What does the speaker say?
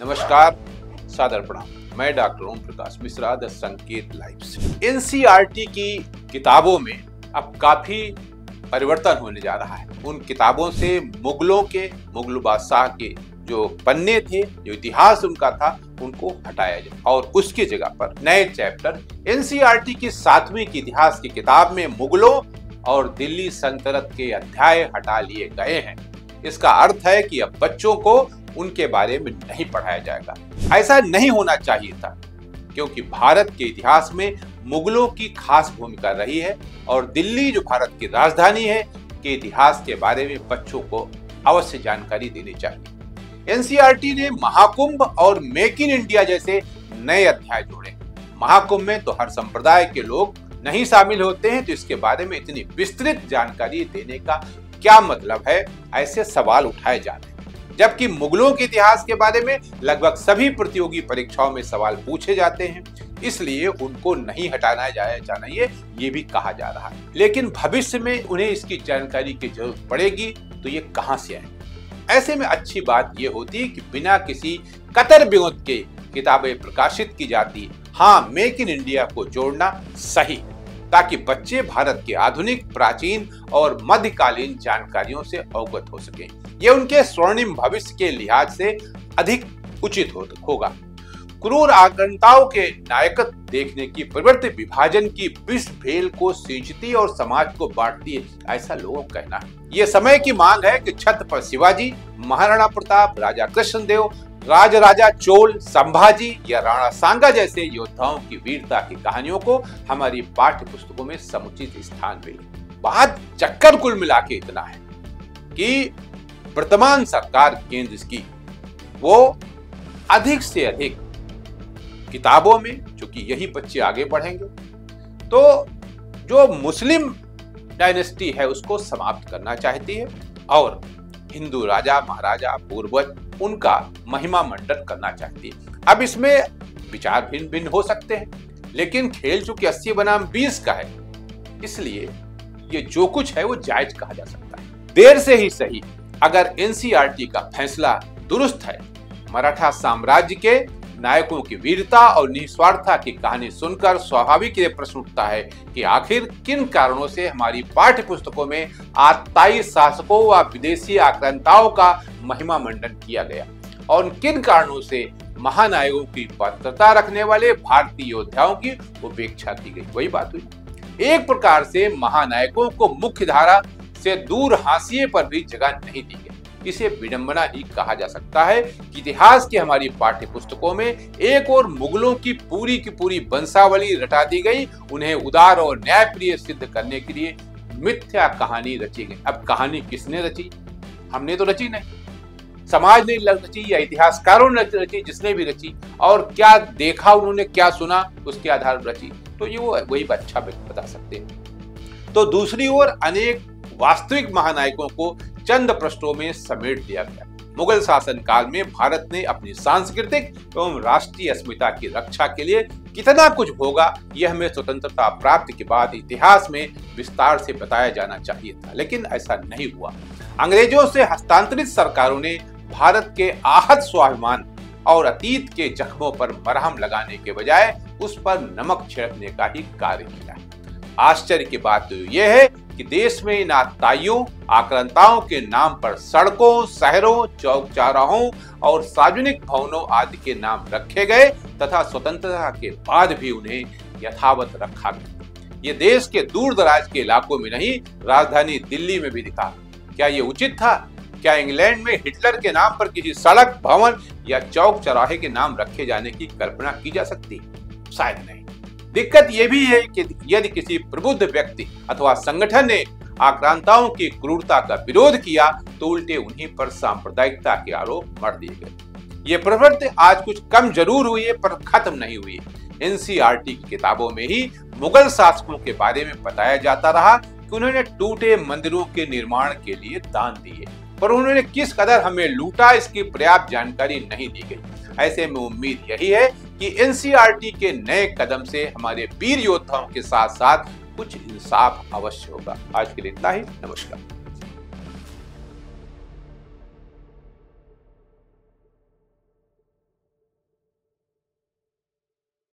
नमस्कार, सादर प्रणाम। मैं doctor Om Prakash Mishra, the Sanket live से। एनसीईआरटी की किताबों में अब काफी परिवर्तन होने जा रहा है। उन किताबों से मुगल बादशाह के जो पन्ने थे, जो इतिहास उनका था, उनको हटाया जाए और उसकी जगह पर नए चैप्टर एनसीईआरटी की 7वीं की इतिहास की किताब में मुगलों और दिल्ली सल्तनत के अध्याय हटा लिए गए हैं। इसका अर्थ है कि अब बच्चों को उनके बारे में नहीं पढ़ाया जाएगा। ऐसा नहीं होना चाहिए था, क्योंकि भारत के इतिहास में मुगलों की खास भूमिका रही है और दिल्ली जो भारत की राजधानी है के इतिहास के बारे में बच्चों को अवश्य जानकारी देनी चाहिए। एनसीईआरटी ने महाकुंभ और मेक इन इंडिया जैसे नए अध्याय जोड़े। महाकुंभ में तो हर संप्रदाय के लोग नहीं शामिल होते हैं, तो इसके बारे में इतनी विस्तृत जानकारी देने का क्या मतलब है, ऐसे सवाल उठाए जा रहे हैं। जबकि मुगलों के इतिहास के बारे में लगभग सभी प्रतियोगी परीक्षाओं में सवाल पूछे जाते हैं, इसलिए उनको नहीं हटाना जाना ये भी कहा जा रहा है। लेकिन भविष्य में उन्हें इसकी जानकारी की जरूरत पड़ेगी, तो ये कहां से आए? ऐसे में अच्छी बात ये होती है कि बिना किसी कतर विरोध के किताबें प्रकाशित की जाती। हाँ, मेक इन इंडिया को जोड़ना सही है, ताकि बच्चे भारत के आधुनिक, प्राचीन और मध्यकालीन जानकारियों से अवगत हो सकें। यह उनके स्वर्णिम भविष्य के लिहाज से अधिक उचित होगा। क्रूर आक्रांताओं के नायकत्व देखने की प्रवृत्ति विभाजन की विष भेल को सींचती और समाज को बांटती है, ऐसा लोगों का कहना है। ये समय की मांग है कि छत्रपति शिवाजी, महाराणा प्रताप, राजा कृष्णदेव, राजा चोल, संभाजी या राणा सांगा जैसे योद्धाओं की वीरता की कहानियों को हमारी पाठ्य पुस्तकों में समुचित स्थान मिले। बात चक्कर कुल मिला के इतना है कि वर्तमान सरकार केंद्र की वो अधिक से अधिक किताबों में, चूंकि यही बच्चे आगे बढ़ेंगे, तो जो मुस्लिम डायनेस्टी है उसको समाप्त करना चाहती है और हिंदू राजा महाराजा पूर्वज उनका महिमा मंडन करना चाहती है। अब इसमें विचार भिन्न भिन्न हो सकते हैं, लेकिन खेल चूंकि 80 बनाम 20 का है, इसलिए ये जो कुछ है वो जायज कहा जा सकता है। देर से ही सही, अगर एनसीईआरटी का फैसला दुरुस्त है, मराठा साम्राज्य के नायकों की वीरता और निस्वार्थता की कहानी सुनकर स्वाभाविक ये प्रश्न उठता है कि आखिर किन कारणों से हमारी पाठ्य पुस्तकों में आतताई शासकों व विदेशी आक्रांताओं का महिमा मंडन किया गया और किन कारणों से महानायकों की पात्रता रखने वाले भारतीय योद्धाओं की उपेक्षा की गई। वही बात हुई। एक प्रकार से महानायकों को मुख्य धारा से दूर हाशिए पर भी जगह नहीं दी गई। इसे विडंबना ही कहा जा सकता है कि इतिहास की हमारी पाठ्य पुस्तकों में एक और मुगलों की पूरी वंशावली रटा दी गई। उन्हें उदार और न्यायप्रिय सिद्ध करने के लिए मिथ्या कहानी रची गई। अब कहानी किसने रची? हमने तो रची नहीं, समाज ने रची या इतिहासकारों ने रची, जिसने भी रची, और क्या देखा उन्होंने, क्या सुना, उसके आधार पर रची, तो ये वही अच्छा बता सकते हैं। तो दूसरी ओर अनेक वास्तविक महानायकों को चंद पृष्ठों में समेट दिया गया। मुगल शासन काल में भारत ने अपनी सांस्कृतिक एवं राष्ट्रीय अस्मिता की रक्षा के लिए कितना कुछ भोगा, यह हमें स्वतंत्रता प्राप्ति के बाद इतिहास में विस्तार से बताया जाना चाहिए था, लेकिन ऐसा नहीं हुआ। अंग्रेजों से हस्तांतरित सरकारों ने भारत के आहत स्वाभिमान और अतीत के जख्मों पर मरहम लगाने के बजाय उस पर नमक छिड़कने का ही कार्य किया। आश्चर्य की बात तो यह है कि देश में इन आतताइयों, आक्रांताओं के नाम पर सड़कों, शहरों, चौक चौराहों और सार्वजनिक भवनों आदि के नाम रखे गए तथा स्वतंत्रता के बाद भी उन्हें यथावत रखा गया। ये देश के दूर दराज के इलाकों में नहीं, राजधानी दिल्ली में भी दिखा। क्या ये उचित था? क्या इंग्लैंड में हिटलर के नाम पर किसी सड़क, भवन या चौक चौराहे के नाम रखे जाने की कल्पना की जा सकती? शायद नहीं। दिक्कत यह भी है कि यदि किसी प्रबुद्ध व्यक्ति अथवा संगठन ने आक्रांताओं की क्रूरता का विरोध किया, तो उल्टे उन्हीं पर सांप्रदायिकता के आरोप मढ़ दिए गए। ये प्रवृत्ति आज कुछ कम जरूर हुई है, पर खत्म नहीं हुई। एनसीईआरटी की किताबों में ही मुगल शासकों के बारे में बताया जाता रहा कि उन्होंने टूटे मंदिरों के निर्माण के लिए दान दिए, पर उन्होंने किस कदर हमें लूटा, इसकी पर्याप्त जानकारी नहीं दी गई। ऐसे में उम्मीद यही है कि एनसीईआरटी के नए कदम से हमारे वीर योद्धाओं के साथ साथ कुछ इंसाफ अवश्य होगा। आज के लिए इतना ही। नमस्कार।